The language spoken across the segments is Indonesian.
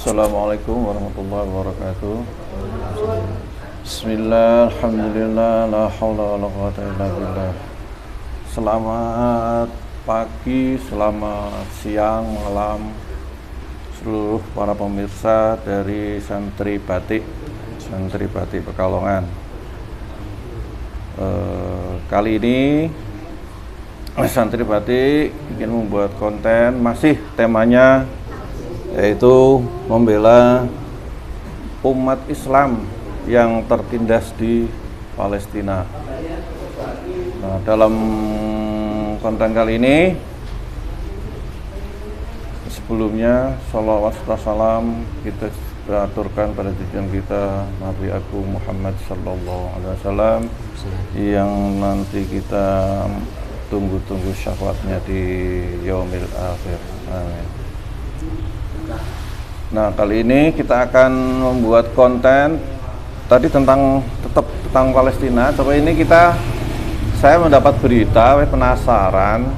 Assalamualaikum warahmatullahi wabarakatuh. Bismillah, alhamdulillah, la haula wala quwwata illa billah. Selamat pagi, selamat siang, malam seluruh para pemirsa dari Santri Batik Pekalongan. Kali ini Santri Batik ingin membuat konten, masih temanya yaitu membela umat Islam yang tertindas di Palestina. Nah, dalam konten kali ini sebelumnya sholawat serta salam kita aturkan pada junjungan kita Nabi Agung Muhammad Sallallahu Alaihi Wasallam yang nanti kita tunggu-tunggu syafaatnya di yaumil akhir. Amin. Nah, kali ini kita akan membuat konten tadi tetap tentang Palestina. Coba ini saya mendapat berita, saya penasaran,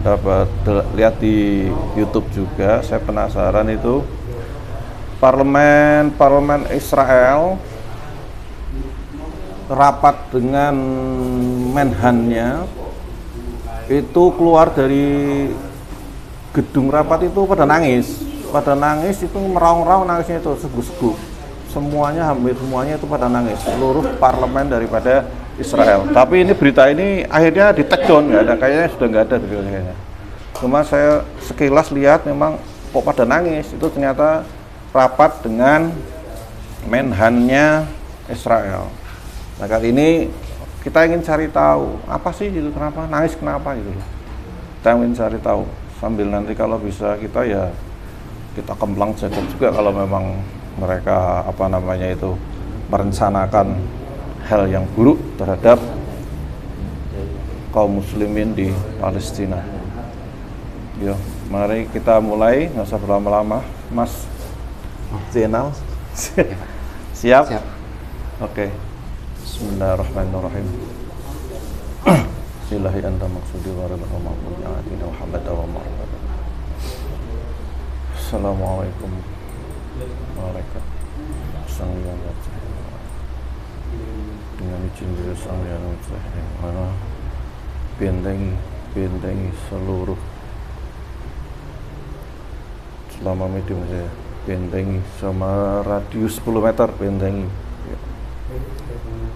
dapat lihat di YouTube juga. Saya penasaran itu parlemen Israel rapat dengan Menhannya itu keluar dari gedung rapat itu pada nangis itu meraung-raung, nangisnya itu seguk-seguk, hampir semuanya itu pada nangis, seluruh parlemen daripada Israel. Tapi ini berita ini akhirnya di-take down, kayaknya sudah nggak ada kayaknya. Cuma saya sekilas lihat memang kok pada nangis, itu ternyata rapat dengan Menhannya Israel. Nah, kali ini kita ingin cari tahu apa sih itu, kenapa nangis, kenapa gitu. Kita ingin cari tahu sambil nanti kalau bisa kita kembang jagat juga kalau memang mereka merencanakan hal yang buruk terhadap kaum muslimin di Palestina. Yo, mari kita mulai, nggak usah berlama-lama, Mas Zainal. Siap? Oke. Bismillahirrahmanirrahim. Silahi anta maksudi wa ridha ma'bud ya'atina Muhammad wa Muhammad. Assalamualaikum warahmatullahi sang yang dengan izin dari sang yang mana bentengi seluruh selama medium saya, bentengi sama radius 10 meter, bentengi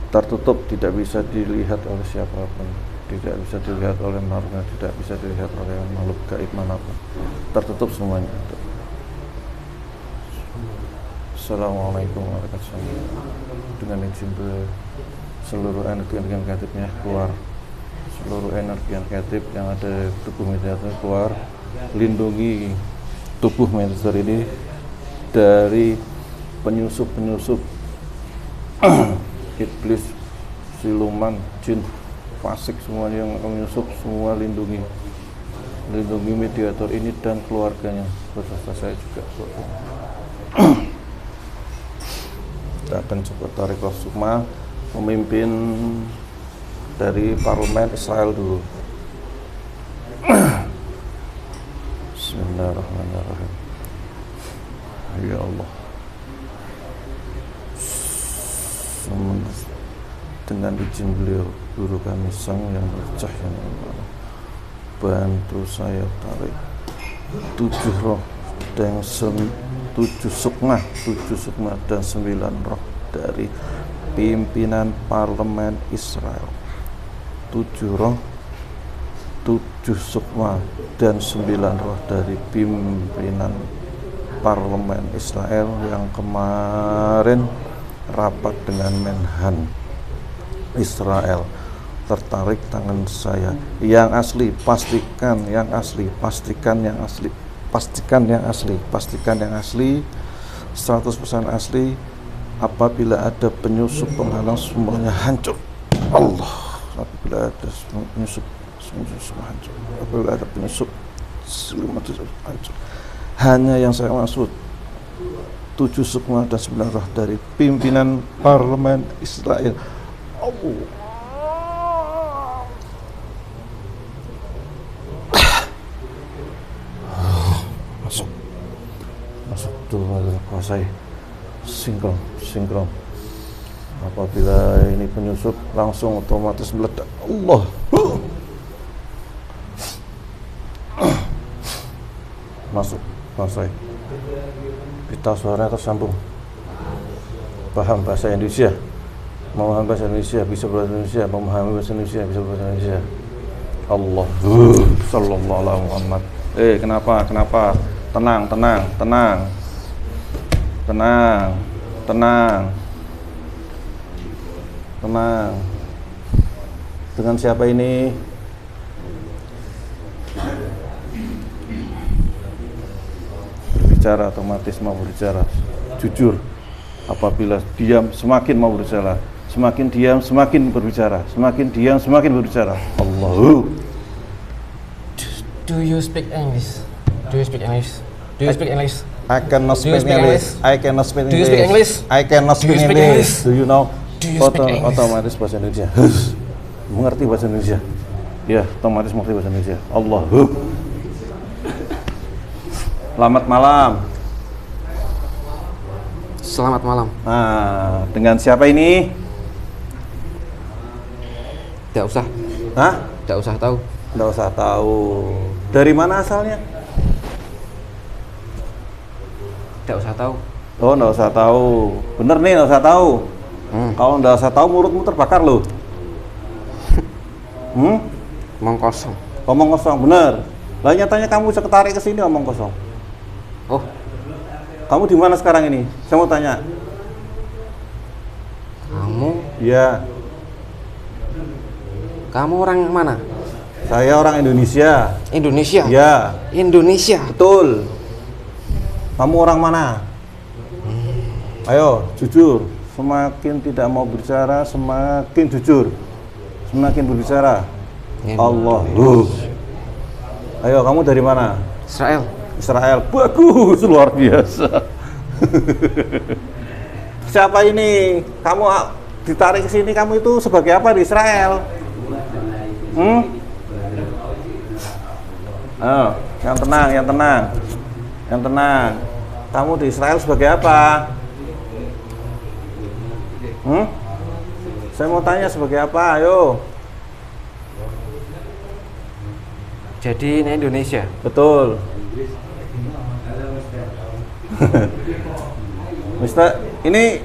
tertutup, tidak bisa dilihat oleh siapapun, tidak bisa dilihat oleh makhluk, tidak bisa dilihat oleh makhluk gaib manapun, tertutup semuanya. Assalamualaikum warahmatullahi wabarakatuh. Dengan izin seluruh energi negatifnya keluar, seluruh energi negatif yang ada di tubuh mediator keluar, lindungi tubuh mediator ini dari penyusup iblis, siluman, jin, fasik, semuanya yang akan menyusup, semua lindungi mediator ini dan keluarganya, beserta saya juga. Kita akan coba tarik Roh Sukma memimpin dari parlemen Israel dulu. Bismillahirrahmanirrahim. Ya Allah, dengan izin beliau, guru kami sang yang bercahaya, bantu saya tarik 7 roh dan 7 sukma dan 9 roh dari pimpinan parlemen Israel. 7 roh, 7 sukma dan 9 roh dari pimpinan parlemen Israel yang kemarin rapat dengan Menhan Israel. Tertarik tangan saya yang asli, pastikan yang asli 100% asli. Apabila ada penyusup penghalang, semuanya hancur. Allah, apabila ada penyusup semua hancur. Apabila ada penyusup semua hancur. Hanya yang saya maksud 7 sukma dan 9 roh dari pimpinan parlemen Israel. Allah. masuk dulu, kuasai. Sinkron. Apabila ini penyusup langsung otomatis meledak. Allah. Masuk, kuasai. Pita suara tersambung. Paham bahasa Indonesia. Memahami bahasa Indonesia, bisa berbahasa Indonesia. Memahami bahasa Indonesia, bisa berbahasa Indonesia. Allah. Sallallahu alaihi Muhammad. Kenapa? Tenang. Dengan siapa ini? Berbicara otomatis mau berbicara. Jujur. Apabila diam semakin mau berbicara. Semakin diam semakin berbicara. Semakin diam semakin berbicara. Allahu. Do you speak English? I cannot speak English. Do you speak English? I cannot speak Do you speak English. English? Do you know? Do you speak English? Otomatis bahasa Indonesia. Mengerti bahasa Indonesia. Ya, otomatis mengerti bahasa Indonesia. Allahu. Selamat malam. Selamat malam. Nah, dengan siapa ini? Tidak usah. Hah? Tidak usah tahu. Nggak usah tahu. Dari mana asalnya? Tidak usah tahu. Oh, nggak usah tahu. Bener nih, nggak usah tahu. Kalau nggak usah tahu, mulutmu terbakar loh. Omong kosong. Omong kosong, bener. Lah nyatanya kamu bisa ketarik ke sini omong kosong. Oh, Kamu di mana sekarang ini? Saya mau tanya. Iya. Kamu orang mana? Saya orang Indonesia. Indonesia? Iya. Indonesia? Betul. Kamu orang mana? Ayo, jujur. Semakin tidak mau bicara, semakin jujur. Semakin berbicara. Allah. Ayo, kamu dari mana? Israel. Israel. Bagus, luar biasa. Siapa ini? Kamu ditarik ke sini, kamu itu sebagai apa di Israel? Oh, yang tenang. Kamu di Israel sebagai apa? Saya mau tanya sebagai apa, ayo. Jadi ini Indonesia? Betul. Mister, ini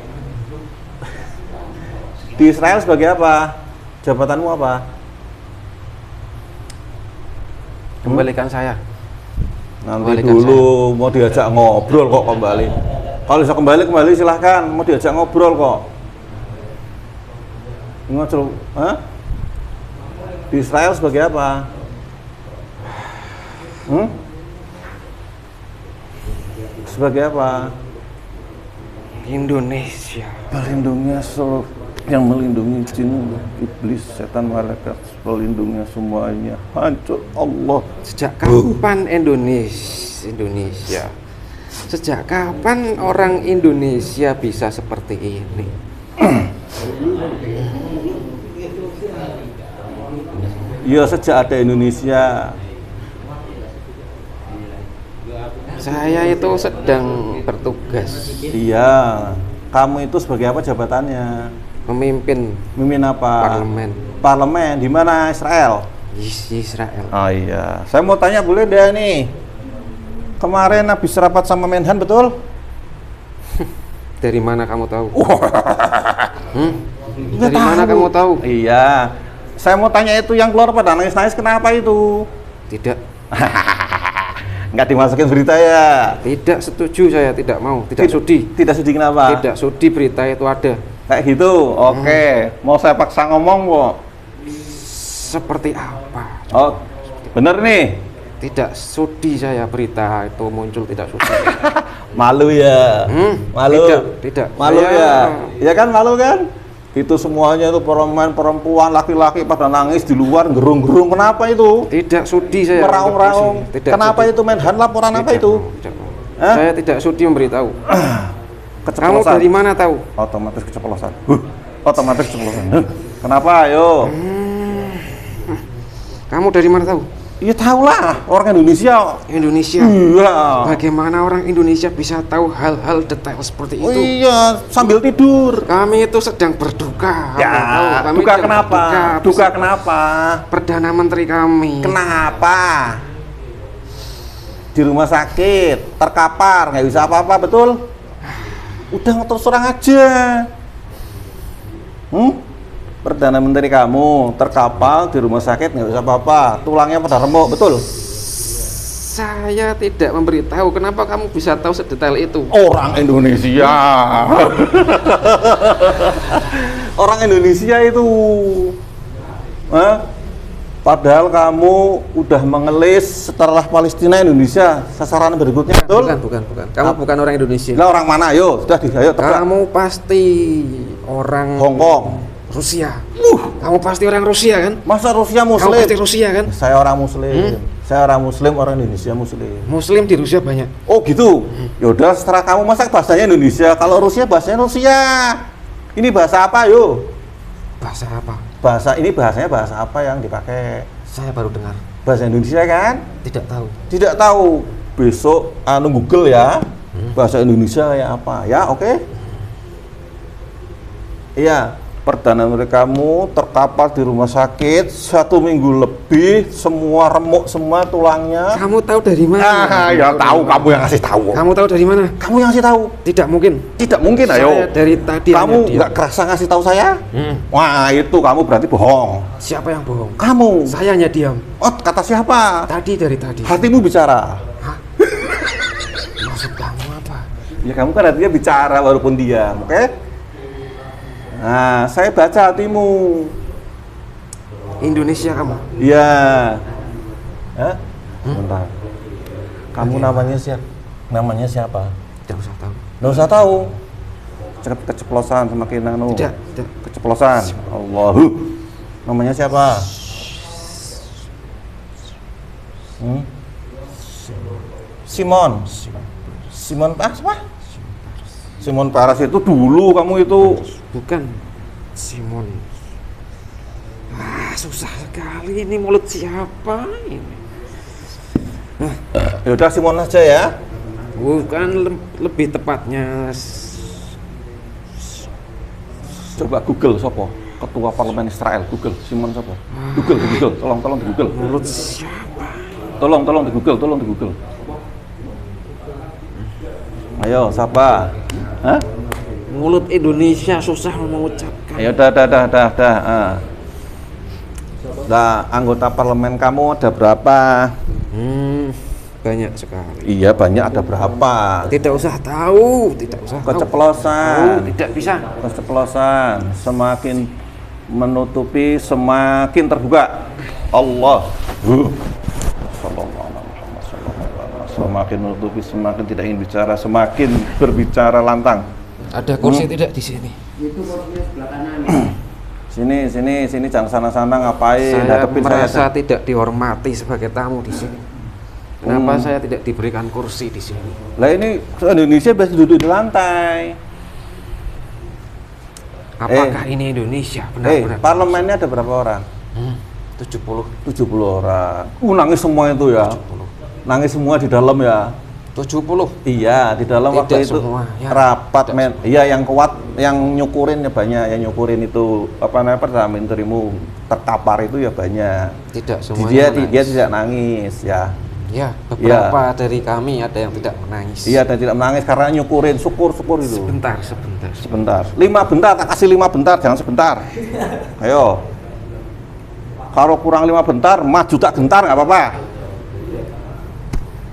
di Israel sebagai apa? Jabatanmu apa? Kembalikan saya. Nanti dulu mau diajak ngobrol kok kembali. Kalau bisa kembali silahkan. Mau diajak ngobrol kok. Ngobrol, di Israel sebagai apa? Sebagai apa? Indonesia. Pelindungnya yang melindungi jin, iblis, setan, malaikat, pelindungnya semuanya. Hancur Allah. Sejak kapan Indonesia? Sejak kapan orang Indonesia bisa seperti ini? Ya sejak ada Indonesia. Saya itu sedang bertugas. Iya. Kamu itu sebagai apa jabatannya? Memimpin apa? Parlemen di mana? Israel. Israel. Oh iya. Saya mau tanya boleh deh nih. Kemarin habis rapat sama Menhan betul? Dari mana kamu tahu? Dari mana kamu tahu? Iya. Saya mau tanya itu yang keluar pada nangis-nangis kenapa itu? Tidak. Nggak dimasukin berita ya? Tidak setuju, saya tidak mau, tidak sudi. Tidak sudi kenapa? Tidak sudi berita itu ada. Kayak gitu, oke. Mau saya paksa ngomong kok. Seperti apa? Oh, bener nih? Tidak sudi saya berita itu muncul, tidak sudi. Malu ya? Malu? Tidak. Malu ya? Ya kan malu kan? Itu semuanya itu perempuan, laki-laki pada nangis di luar, gerung-gerung. Kenapa itu? Tidak sudi saya. Meraung-raung. Kenapa sudi. Itu Menhan laporan tidak apa itu? Saya tidak sudi memberitahu. Kamu dari mana tahu? Otomatis keceplosan. Otomatis keceplosan. Kenapa? Ayo. Kamu dari mana tahu? Ya tahulah orang Indonesia. Indonesia. Iya. Bagaimana orang Indonesia bisa tahu hal-hal detail seperti Oh itu? iya, sambil tidur. Kami itu sedang berduka. Ya, Kamu tahu, kami duka sedang kenapa? berduka. Duka kenapa? Perdana Menteri kami. Kenapa? Di rumah sakit, terkapar, nggak bisa apa-apa, betul? Udah terus terang aja. Perdana Menteri kamu terkapar di rumah sakit, nggak bisa apa-apa, tulangnya pada remuk, betul? Saya tidak memberitahu. Kenapa kamu bisa tahu sedetail itu? Orang Indonesia. Orang Indonesia itu. Padahal kamu udah mengelis setelah Palestina Indonesia sasaran berikutnya, betul? Bukan. Kamu bukan orang Indonesia. Lah orang mana? Ayo, sudah ayo tebak. Kamu pasti orang Hong Kong. Rusia. Kamu pasti orang Rusia kan? Masa Rusia Kamu Muslim? pasti Rusia kan? Saya orang Muslim. Saya orang Muslim, orang Indonesia Muslim. Muslim di Rusia banyak. Oh gitu. Yaudah, setelah kamu masak bahasanya Indonesia. Kalau Rusia bahasanya Rusia. Ini bahasa apa, yo? Bahasa apa? Bahasanya bahasa apa yang dipakai? Saya baru dengar. Bahasa Indonesia kan? Tidak tahu. Tidak tahu. Besok Google ya. Bahasa Indonesia kayak apa? Ya, oke. Iya. Perdana Menteri kamu terkapar di rumah sakit 1 minggu lebih, semua remuk semua tulangnya. Kamu tahu dari mana? Ya tahu, kamu yang ngasih tahu. Kamu tahu dari mana? Kamu yang ngasih tahu. Tidak mungkin. Tidak mungkin, ayo. Saya dari tadi Kamu hanya diam. nggak kerasa ngasih tahu saya? Wah, itu kamu berarti bohong. Siapa yang bohong? Kamu. Saya hanya diam. Oh, kata siapa? Dari tadi. Hatimu bicara. Hah? Maksud kamu apa? Ya kamu kan hatinya bicara walaupun diam, oke? Nah, saya baca hatimu. Indonesia kamu? Iya. Hah? Bentar. Kamu namanya siapa? Namanya siapa? Tidak usah tahu. Nggak usah tahu. Keceplosan semakin Tidak. Keceplosan. Allahu. Namanya siapa? Simon. Simon apa? Simon Paras itu dulu kamu itu. Bukan Simon. Susah sekali ini, mulut siapa ini? Ya udah Simon aja ya. Bukan, lebih tepatnya Coba Google sopo? Ketua Parlemen Israel, Google Simon sopo? Google, tolong di Google. mulut siapa? Tolong di Google. Ayo, siapa? Hah? Mulut Indonesia susah mengucapkan. Ayo, dah. Nah, anggota parlemen kamu ada berapa? Banyak sekali. Iya, banyak, ada berapa? Tidak usah tahu. Keceplosan. Tidak bisa. Keceplosan. Semakin menutupi, semakin terbuka. Allah. Semakin menutupi, semakin tidak ingin bicara, semakin berbicara lantang. Ada kursi tidak di sini? Itu kursinya sebelah kanan. Sini, jangan sana-sana ngapain? Saya Hadepin merasa saya. tidak dihormati sebagai tamu di sini. Kenapa saya tidak diberikan kursi di sini? Lah ini Indonesia biasa duduk di lantai. Apakah ini Indonesia? Benar-benar. Parlemennya ada berapa orang? 70. 70 orang. Nangis semua itu ya. 70. Nangis semua di dalam ya. 70. Iya, di dalam Tidak waktu itu semua, ya. rapat Tidak men. Iya, yang kuat, yang nyukurin ya banyak, yang nyukurin itu apa namanya Perdana Menterimu terkapar itu ya banyak. Tidak semua. Dia tidak nangis ya. Ya, beberapa dari kami ada yang tidak menangis. Iya, dan tidak menangis karena nyukurin, syukur itu. Sebentar. 5 bentar, tak kasih 5 bentar, jangan sebentar. Ayo. Kalau kurang 5 bentar, maju tak gentar nggak apa-apa.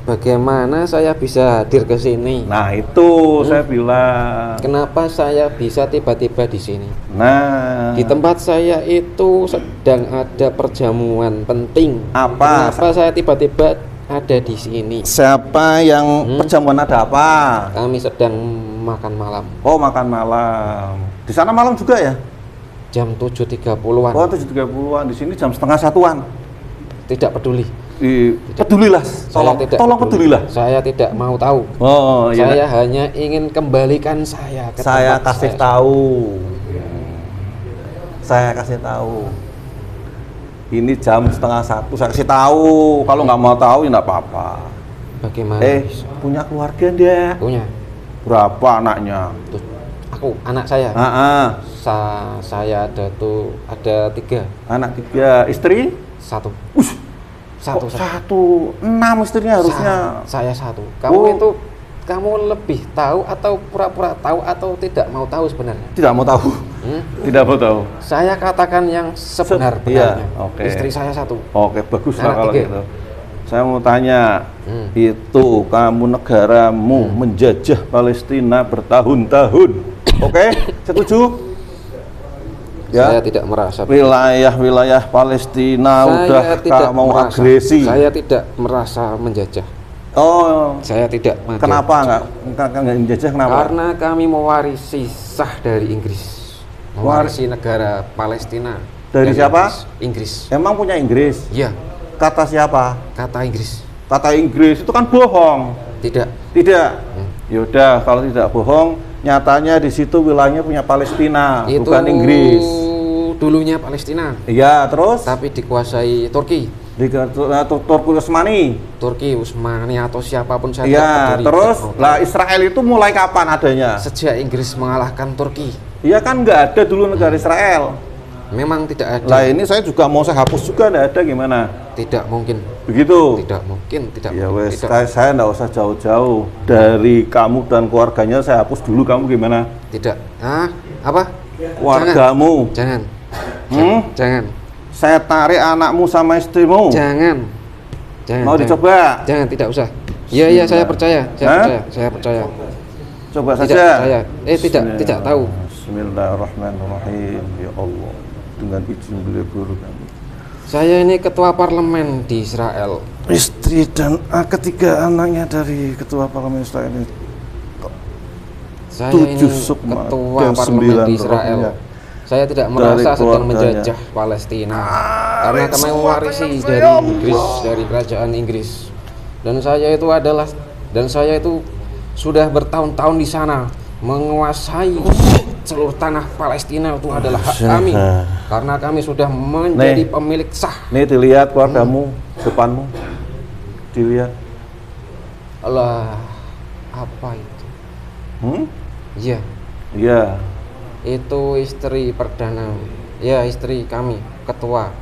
Bagaimana saya bisa hadir ke sini? Nah, itu saya bilang. Kenapa saya bisa tiba-tiba di sini? Nah, Di tempat saya itu sedang ada perjamuan penting. Apa? Kenapa saya tiba-tiba ada di sini? Siapa yang perjamuan ada apa? Kami sedang makan malam. Oh, makan malam. Di sana malam juga ya? Jam 7.30-an. Oh, 7.30-an. Di sini jam setengah satuan. Tidak peduli. Pedulilah. Tolong pedulilah. Saya tidak mau tahu. Oh, iya. Saya hanya ingin kembalikan saya ke Saya tempat kasih tahu. Saya kasih tahu. Ini jam 12:30, saya kasih tahu. Kalau nggak mau tahu ya nggak apa-apa. Bagaimana? Punya keluarga enggak? Punya. Berapa anaknya? Tuh, aku, anak saya. Saya ada 3. Anak 3, istri? 1. Satu. 6 istrinya harusnya. Saya 1. Kamu lebih tahu atau pura-pura tahu atau tidak mau tahu sebenarnya? Tidak mau tahu. Tidak mau tahu. Saya katakan yang sebenar-benarnya. Iya, oke. Istri saya 1. Oke, bagus lah Anak kalau 3. gitu. Saya mau tanya, itu kamu negaramu menjajah Palestina bertahun-tahun, oke? Setuju? Ya. Saya tidak merasa. Wilayah Palestina udah mau agresi. Saya tidak merasa menjajah. Oh, saya tidak menjajah. Kenapa nggak menjajah? Kenapa? Karena kami mewarisi sah dari Inggris, mewarisi negara Palestina. Dari siapa? Inggris. Emang punya Inggris? Iya. Kata siapa? Kata Inggris. Kata Inggris itu kan bohong. Tidak. Yaudah, kalau tidak bohong, nyatanya di situ wilayahnya punya Palestina, itu bukan Inggris. Dulunya Palestina. Iya, terus? Tapi dikuasai Turki. Turki Utsmani. Turki Utsmani atau siapapun saja. Iya, terus lah Israel itu mulai kapan adanya? Sejak Inggris mengalahkan Turki. Iya kan nggak ada dulu negara Israel. Memang tidak ada. Lah ini saya juga mau saya hapus juga, nggak ada gimana? Tidak mungkin. Begitu? Tidak mungkin, tidak ya mungkin. Wes, saya nggak usah jauh-jauh dari kamu dan keluarganya, saya hapus dulu. Kamu gimana? Tidak. Apa? Keluargamu. Jangan. Jangan. Saya tarik anakmu sama istrimu. Jangan. Mau dicoba? Jangan, tidak usah. Iya, saya percaya. Saya percaya. Coba tidak, saja. Tidak tahu. Bismillahirrahmanirrahim. Ya Allah, dengan izin beliau guru kami. Saya ini ketua parlemen di Israel. Istri dan ketiga anaknya dari ketua parlemen Israel ini. Saya ini ketua parlemen di Israel. Saya tidak merasa sedang menjajah Palestina, karena kami mewarisi dari Inggris, dari kerajaan Inggris. Dan saya itu sudah bertahun-tahun di sana, menguasai seluruh tanah Palestina. Itu adalah hak kami, karena kami sudah menjadi pemilik sah. Nih dilihat keluargamu, depanmu, dilihat. Allah, apa itu? Iya. Itu istri perdana, ya istri kami, ketua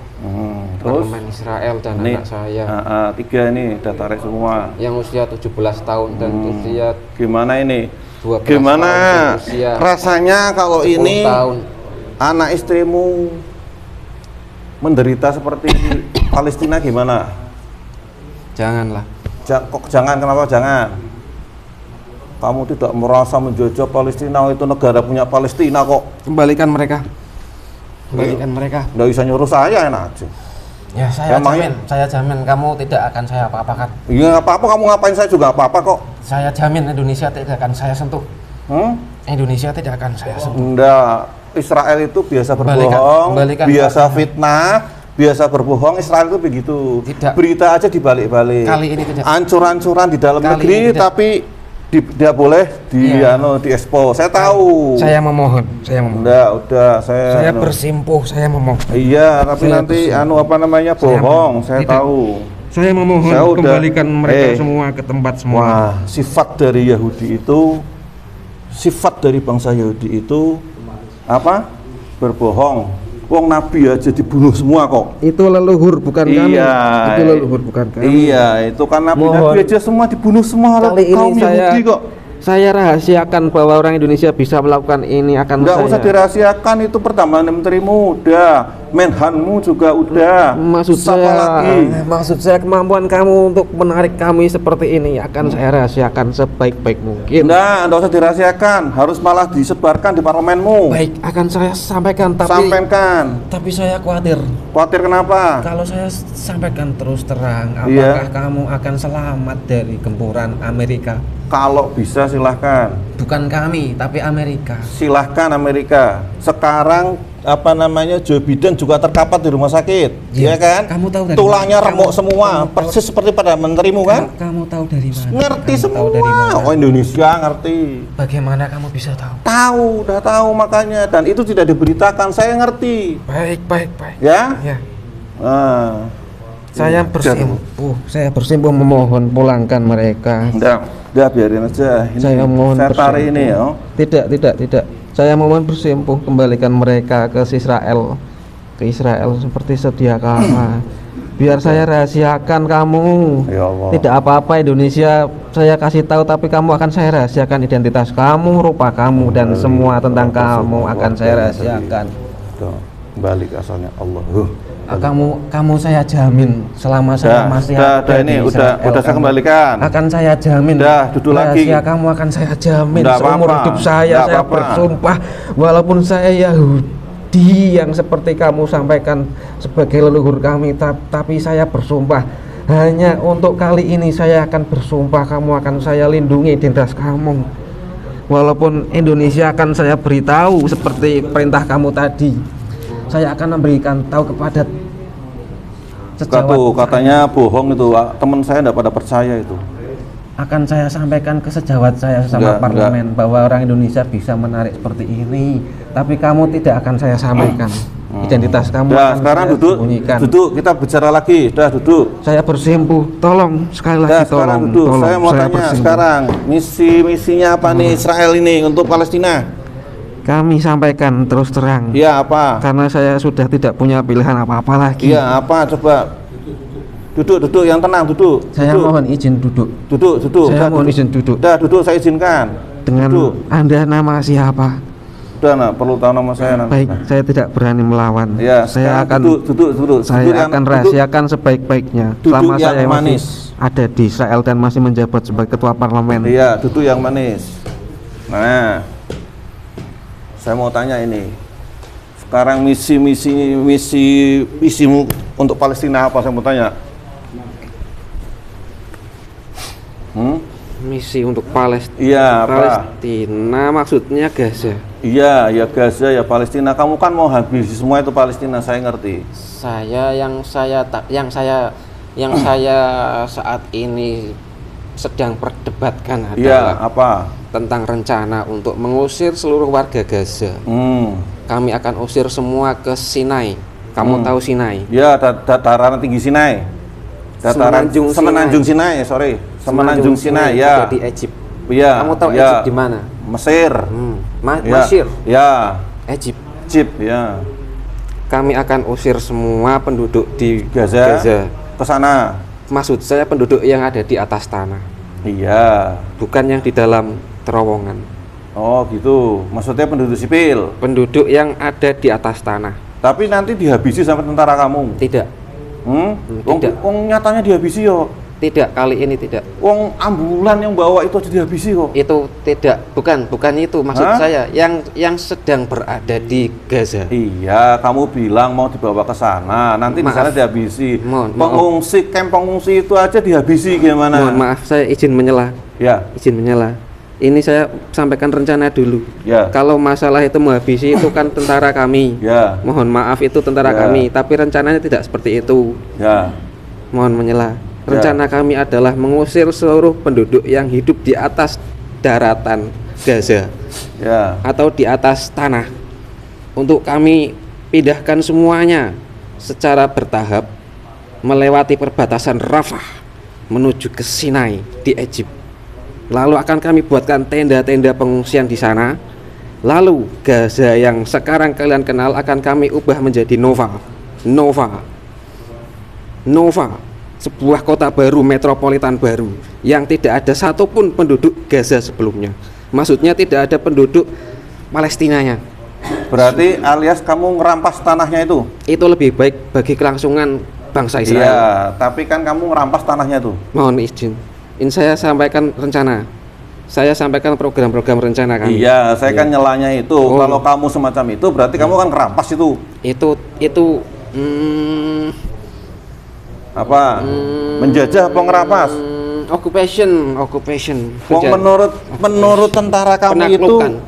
parlemen Israel dan anak saya. 3 ini udah tarik semua. Yang usia 17 tahun dan usia gimana ini? 12 gimana tahun, usia rasanya kalau ini tahun. Anak istrimu menderita seperti Palestina gimana? Janganlah. Jangan, kenapa jangan? Kamu tidak merasa menjajah Palestina, itu negara punya Palestina kok. Kembalikan mereka. Nggak bisa nyuruh saya, enak aja. Ya, saya jamin kamu tidak akan saya apa-apakan. Iya, apa-apa, kamu ngapain saya juga apa-apa kok. Saya jamin Indonesia tidak akan saya sentuh. Indonesia tidak akan saya sentuh. Enggak, Israel itu biasa berbohong, biasa fitnah, biasa berbohong. Israel itu begitu. Tidak. Berita aja dibalik-balik. Kali ini tidak. Ancur-ancuran di dalam negeri, tapi tidak boleh diekspos. Saya tahu. Saya memohon. Udah, saya bersimpuh, saya memohon. Iya, tapi nanti bohong. Saya tahu. Saya memohon kembalikan mereka semua ke tempat semua. Wah, sifat dari Yahudi itu, sifat dari bangsa Yahudi itu apa? Berbohong. Wong Nabi aja dibunuh semua kok. Itu leluhur bukan kami. Itu leluhur bukan kami. Iya, itu kan Nabi aja semua dibunuh semua oleh kaum Yahudi kok. Saya rahasiakan bahwa orang Indonesia bisa melakukan ini akan nggak usah dirahasiakan, itu pertambahan menterimu udah, Menhanmu juga udah. Maksud saya kemampuan kamu untuk menarik kami seperti ini akan saya rahasiakan sebaik-baik mungkin. Nggak usah dirahasiakan, harus malah disebarkan di parlemenmu. Baik, akan saya sampaikan. Tapi saya khawatir. Khawatir kenapa? Kalau saya sampaikan terus terang, apakah kamu akan selamat dari gempuran Amerika? Kalau bisa silahkan. Bukan kami, tapi Amerika. Silahkan Amerika. Sekarang Joe Biden juga terkapar di rumah sakit, ya kan? Kamu tahu dari tulangnya remuk semua, persis seperti pada menterimu kan? Kamu tahu dari mana? Ngerti semua. Oh, Indonesia ngerti. Bagaimana kamu bisa tahu? Udah tahu makanya, dan itu tidak diberitakan. Saya ngerti. Baik. Ya? Saya bersimpuh memohon pulangkan mereka. Udah biarin aja. Saya mohon saya tarik ini ya. Tidak. Saya mohon bersimpuh kembalikan mereka ke Israel. Ke Israel seperti sedia kala. Biar saya rahasiakan kamu. Ya Allah. Tidak apa-apa Indonesia saya kasih tahu, tapi kamu akan saya rahasiakan identitas kamu, rupa kamu, dan semua tentang kamu akan saya rahasiakan. Kembali ke asalnya Allah. Kamu saya jamin selama saya masih ada ini di Israel, udah saya kembalikan. Akan saya jamin. Duduk lagi. Rahasia kamu akan saya jamin seumur hidup Saya saya bersumpah, walaupun saya Yahudi yang seperti kamu sampaikan sebagai leluhur kami, tapi saya bersumpah hanya untuk kali ini saya akan bersumpah kamu akan saya lindungi identitas kamu. Walaupun Indonesia akan saya beritahu seperti perintah kamu tadi. Saya akan memberikan tahu kepada sejawat katanya bohong itu, teman saya enggak pada percaya itu. Akan saya sampaikan ke sejawat saya sama parlemen bahwa orang Indonesia bisa menarik seperti ini, tapi kamu tidak akan saya sampaikan. Identitas kamu sekarang duduk kita bicara lagi. Duduk. Saya bersimpuh, tolong sekali lagi tolong. Duduk. Saya mau tanya sekarang, misinya apa nih Israel ini untuk Palestina? Kami sampaikan terus terang. Iya, apa? Karena saya sudah tidak punya pilihan apa-apa lagi. Iya, apa? Coba. Duduk yang tenang, duduk. Saya mohon izin duduk. Duduk. Saya mohon izin duduk. Duduk, saya izinkan. Dengan Anda nama siapa? Udah, perlu tahu nama saya nanti. Baik, saya tidak berani melawan. Ya, saya akan duduk. Saya akan rahasiakan sebaik-baiknya. Selama saya masih ada di Israel dan masih menjabat sebagai ketua parlemen. Iya, duduk yang manis. Nah, saya mau tanya ini. Sekarang misimu untuk Palestina apa, saya mau tanya? Misi untuk Palestina. Iya, Palestina maksudnya Gaza. Iya, ya Gaza, ya Palestina. Kamu kan mau habisi semua itu Palestina, saya ngerti. Yang saya saat ini sedang perdebatkan adalah apa? Tentang rencana untuk mengusir seluruh warga Gaza. Kami akan usir semua ke Sinai. Kamu tahu Sinai? Ya, dataran tinggi Sinai. Semenanjung Sinai, sorry. Semenanjung Sinai, ya. Di Egypt. Ya. Kamu tahu Egypt di mana? Mesir. Mesir. Ya. Egypt, ya. Kami akan usir semua penduduk di Gaza. Ke sana. Maksud saya penduduk yang ada di atas tanah. Iya. Bukan yang di dalam terowongan. Oh gitu. Maksudnya penduduk sipil. Penduduk yang ada di atas tanah. Tapi nanti dihabisi sama tentara kamu? Tidak. Tidak. Nyatanya dihabisi yo. Tidak, kali ini tidak. Ambulan yang bawa itu aja dihabisi kok. Itu tidak, bukan itu maksud saya. Yang sedang berada di Gaza. Iya, kamu bilang mau dibawa ke sana, nanti di sana dihabisi. Kamp pengungsi itu aja dihabisi gimana? Mohon maaf, saya izin menyela. Ya. Izin menyela. Ini saya sampaikan rencana dulu. Ya. Kalau masalah itu menghabisi itu kan tentara kami. Ya. Mohon maaf itu tentara kami, tapi rencananya tidak seperti itu. Ya. Mohon menyela. Rencana kami adalah mengusir seluruh penduduk yang hidup di atas daratan Gaza, atau di atas tanah. Untuk kami pindahkan semuanya secara bertahap melewati perbatasan Rafah menuju ke Sinai di Egypt. Lalu akan kami buatkan tenda-tenda pengungsian di sana. Lalu Gaza yang sekarang kalian kenal akan kami ubah menjadi Nova, sebuah kota baru, metropolitan baru yang tidak ada satupun penduduk Gaza sebelumnya. Maksudnya tidak ada penduduk Palestinanya. Berarti alias kamu ngerampas tanahnya itu? Itu lebih baik bagi kelangsungan bangsa Israel. Iya, tapi kan kamu ngerampas tanahnya itu. Mohon izin. Ini saya sampaikan rencana. Saya sampaikan program-program rencana kami. Iya, saya kan nyelanya itu. Kalau kamu semacam itu berarti kamu kan ngerampas itu. Itu apa? Menjajah apa ngerampas? Occupation. Menurut tentara kamu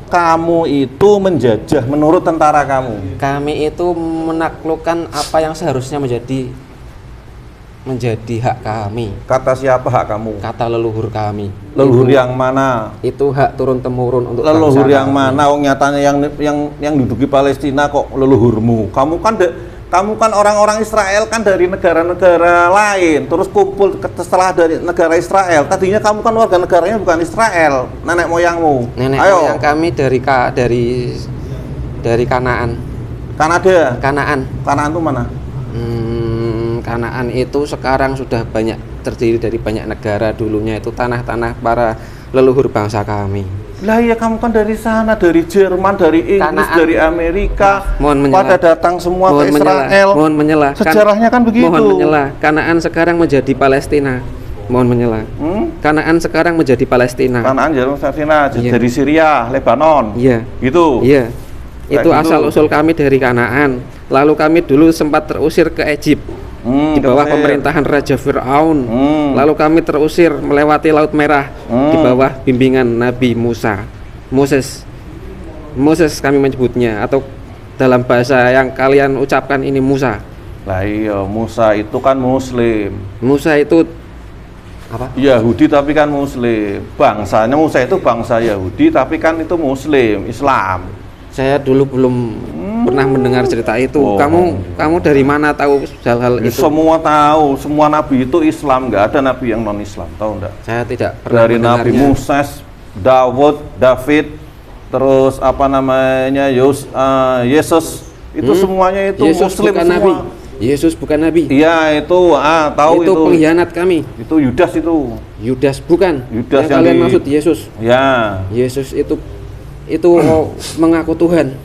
kamu itu menjajah menurut tentara kamu. Kami itu menaklukkan apa yang seharusnya menjadi hak kami. Kata siapa hak kamu? Kata leluhur kami. Leluhur yang mana? Itu hak turun temurun untuk leluhur yang kami. Mana? Nyatanya yang duduki Palestina kok leluhurmu. Kamu kan Kamu kan orang-orang Israel kan dari negara-negara lain, terus kumpul setelah dari negara Israel. Tadinya kamu kan warga negaranya bukan Israel, nenek moyangmu. Nenek Ayo. moyang kami dari Kanaan. Kanada. Kanaan. Kanaan itu mana? Kanaan itu sekarang sudah banyak terdiri dari banyak negara. Dulunya itu tanah-tanah para leluhur bangsa kami. Lah iya, kamu kan dari sana, dari Jerman, dari Inggris, Kanaan. dari Amerika, Mohon menyela. pada datang semua Mohon ke menyela. Israel. Mohon menyela. Sejarahnya kan begitu. Mohon menyela. Kanaan sekarang menjadi Palestina. Mohon menyela. Kanaan sekarang menjadi Palestina. Kanaan Jerman, Palestina, Iya. dari Syria, Lebanon. Iya. Gitu. Iya. Kayak Itu gitu. asal usul kami dari Kanaan. Lalu kami dulu sempat terusir ke Egypt di bawah terusir. pemerintahan Raja Fir'aun. Lalu kami terusir melewati Laut Merah di bawah bimbingan Nabi Musa. Moses kami menyebutnya, atau dalam bahasa yang kalian ucapkan ini Musa. Lah iya, Musa itu kan Muslim. Musa itu apa? Yahudi tapi kan Muslim. Bangsanya Musa itu bangsa Yahudi tapi kan itu Muslim, Islam. Saya dulu belum pernah mendengar cerita itu. Oh. Kamu dari mana tahu hal-hal itu? Semua tahu, semua nabi itu Islam, nggak ada nabi yang non Islam, tahu nggak? Saya tidak pernah Dari Nabi mendengarnya. Moses, David, terus apa namanya Yesus, itu semuanya itu Yesus Muslim bukan semua. nabi. Yesus bukan nabi. Iya itu, tahu Itu pengkhianat kami. Itu Yudas itu. Yudas bukan. Yudas yang yang kalian di- maksud Yesus. Ya. Yesus itu mengaku Tuhan.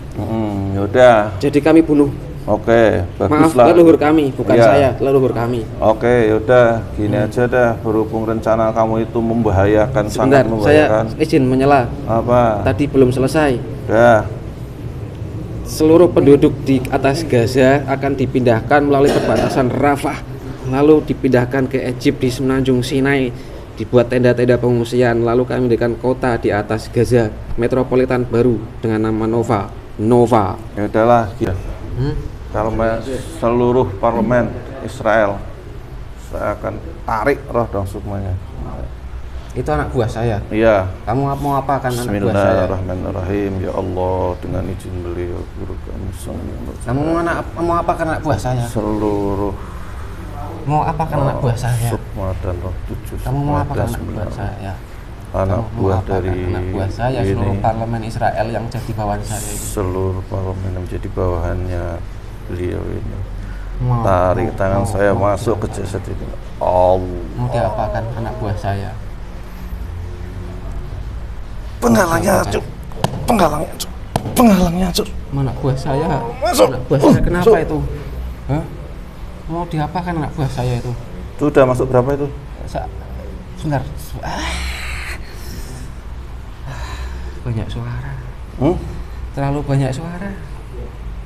Yaudah. Jadi kami bunuh. Oke, Maaf, baguslah. leluhur kami, bukan Iya. saya, leluhur kami. Oke, yaudah, gini aja dah. Berhubung rencana kamu itu membahayakan, Sebentar, sangat saya membahayakan. izin menyela. Apa? Tadi belum selesai. Dah. Seluruh penduduk di atas Gaza akan dipindahkan melalui perbatasan Rafah, lalu dipindahkan ke Egypt di semenanjung Sinai, dibuat tenda-tenda pengungsian, lalu kami mendirikan kota di atas Gaza, metropolitan baru dengan nama Nova. Ya udahlah, ya. Seluruh parlemen Israel saya akan tarik roh dong semuanya. Itu anak buah saya. Iya. Kamu mau apa kan anak buah saya? Bismillahirrahmanirrahim. Ya Allah, dengan izin beliau guru kami semua. Kamu mau apa kan anak buah saya? Seluruh Mau apa kan anak buah saya? sukma dan roh tujuh. Kamu mau apa kan anak sembilan. buah saya? Anak Kamu mau buah apa dari kan anak buah saya? Seluruh ini, parlemen Israel yang jadi bawahan saya itu. seluruh parlemen yang menjadi bawahannya beliau ini. Mau- Tarik mau- tangan mau- saya mau masuk ke diapakan? jasad ini. Allah. Mau diapakan anak buah saya? Penghalangnya, Cuk. Penghalangnya, Cuk. Penghalangnya, Cuk. Anak buah saya? Masuk. Anak buah saya kenapa Masuk. itu? Hah? Mau diapakan anak buah saya itu? Sudah masuk berapa itu? Sebentar. Banyak suara. Terlalu banyak suara.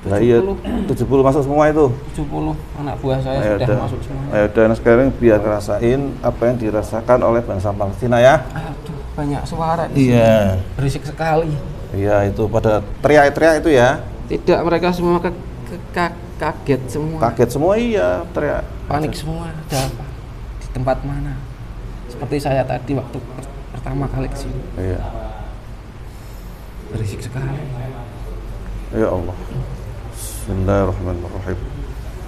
Nah, iya, 70 masuk semua itu. 70 anak buah saya Ayo sudah udah. masuk semua. Ayo udah, nah sekarang biar ngerasain apa yang dirasakan oleh bangsa Palestina ya. Aduh, banyak suara di sini. Iya. Berisik sekali. Iya, itu pada teriak-teriak itu ya. Tidak, mereka semua kaget semua. Kaget semua, iya, teriak. Panik semua. Ada apa? Di tempat mana? Seperti saya tadi waktu pertama kali ke sini. Iya. Berisik sekali. Ya Allah. Bismillahirrahmanirrahim.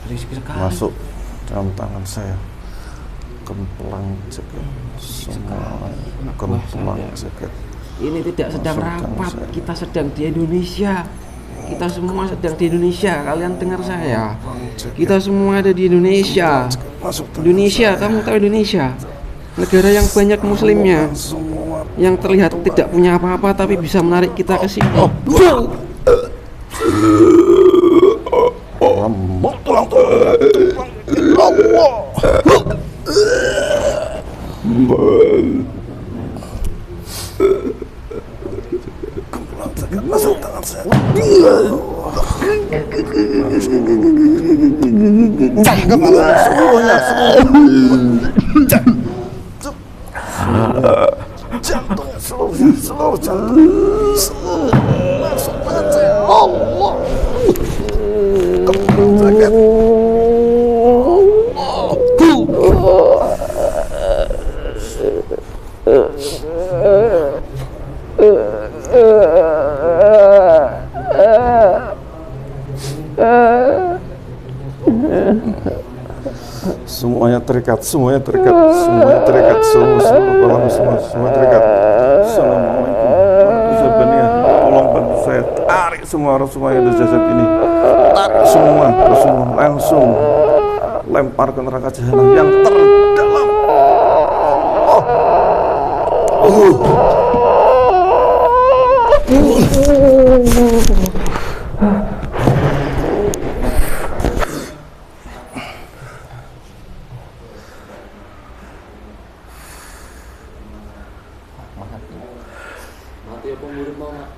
Berisik sekali. Masuk dalam tangan saya. Kemplang jaket. Semua kemplang jaket. Ini tidak sedang Masuk tangan rapat. saya. Kita sedang di Indonesia. Kita semua sedang di Indonesia. Kalian dengar saya? Kita semua ada di Indonesia. Masuk tangan Indonesia, kamu tahu Indonesia? Negara yang banyak muslimnya, semua. yang terlihat tidak punya apa-apa tapi bisa menarik kita ke sini. Tulang. Masuk tangan saya. Kepala seluruhnya. Jantungnya seluruh jantung. Masuk tangan saya. Allah. Kepala sakit. semuanya terikat, semuanya terikat, semuanya terikat, seluruh kolam semua terikat. Assalamualaikum warahmatullahi wabarakatuh. Tolong bantu saya tarik semua orang semua yang ada jasad ini, tarik semua, Rasulullah langsung lempar ke neraka jahanam yang terdalam. Mati apa murid mau Mati.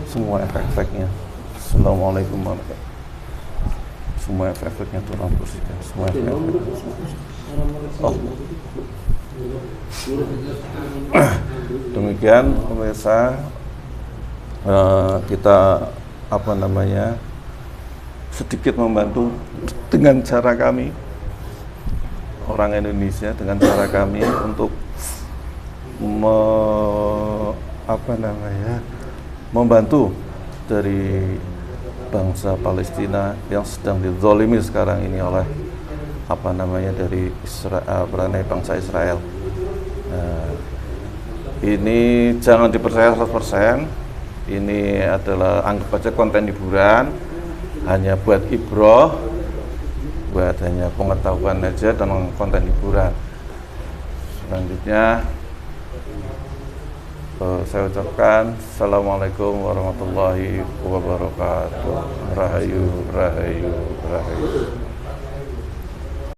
Semua efek-efeknya. Assalamualaikum warahmatullahi wabarakatuh. Semua efek-efeknya tolong bersihkan. Semua efek. Demikian pemirsa, kita sedikit membantu dengan cara kami orang Indonesia, dengan cara kami untuk membantu dari bangsa Palestina yang sedang dizalimi sekarang ini oleh dari bangsa Israel. Ini jangan dipercaya 100%. Ini adalah anggap aja konten hiburan, hanya buat ibroh, buat hanya pengetahuan aja dan konten hiburan. Selanjutnya saya ucapkan Assalamualaikum warahmatullahi wabarakatuh. Rahayu, rahayu, rahayu.